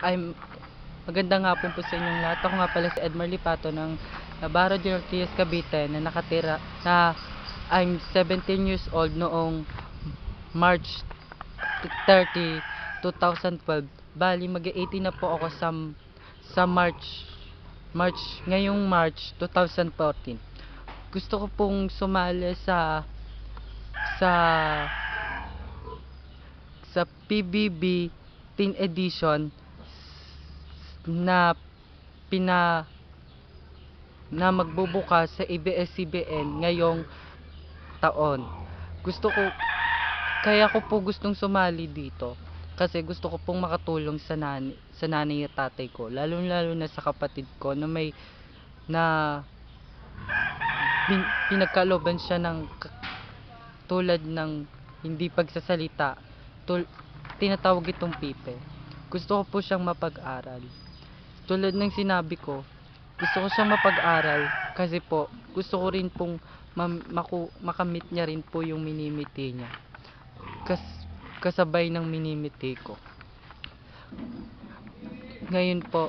I'm magandang hapon po sa inyong lahat. Ako nga pala si Edmar Lipato ng Navarro de Ortiz, Cavite na nakatira na I'm 17 years old noong March 30, 2012. Bali mag-18 na po ako sa March ngayong March 2014. Gusto ko pong sumali sa PBB Teen Edition na pina na magbubukas sa ABS-CBN ngayong taon. Gusto ko Kaya ko po gustong sumali dito kasi gusto ko pong makatulong sa nanay at tatay ko, lalo na sa kapatid ko na na pinagkalooban siya ng tulad ng hindi pagsasalita, tinatawag itong pipe. Gusto ko po siyang mapag-aral. Tulad ng sinabi ko, gusto ko siyang mapag-aral kasi po gusto ko rin pong makamit niya rin po yung minimiti niya. Kasabay ng minimiti ko. Ngayon po,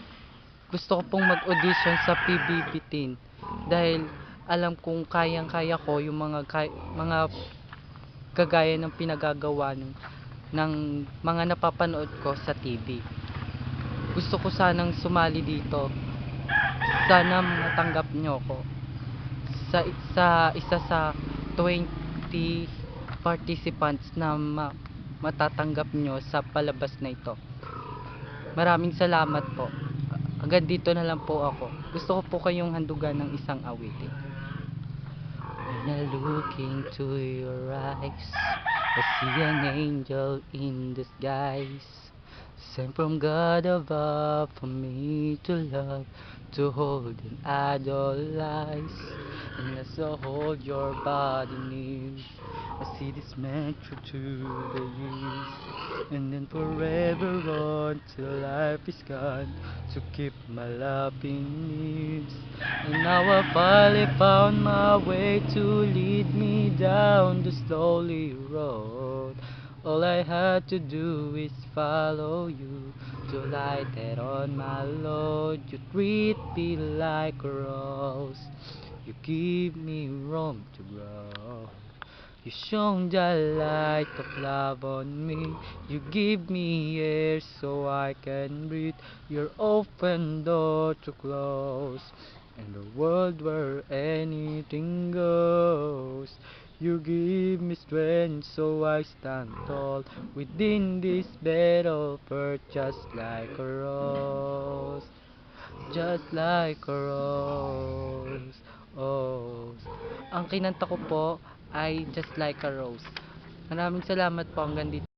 gusto ko pong mag-audition sa PBB Teen dahil alam kong kayang-kaya ko yung mga kagaya ng pinagagawa ng mga napapanood ko sa TV. Gusto ko sanang sumali dito. Sana matanggap nyo ko sa isa sa 20 participants na matatanggap nyo sa palabas na ito. Maraming salamat po. Hanggang dito na lang po ako. Gusto ko po kayong handugan ng isang awitin. When I look into your eyes, I see an angel in disguise, sent from God above for me to love, to hold and idolize. And as I hold your body near, I see this man through the years, and then forever on till life is gone, to keep my love in nears. And now I finally found my way to lead me down the slowly road. All I had to do is follow you to light that on my load. You treat me like a rose, you give me room to grow. You shone the light of love on me. You give me air so I can breathe. Your open door to close, in the world where anything goes. You give me strength so I stand tall within this battle for just like a rose. Just like a rose. Oh. Ang kinanta ko po ay Just Like a Rose. Maraming salamat po, hanggang dito.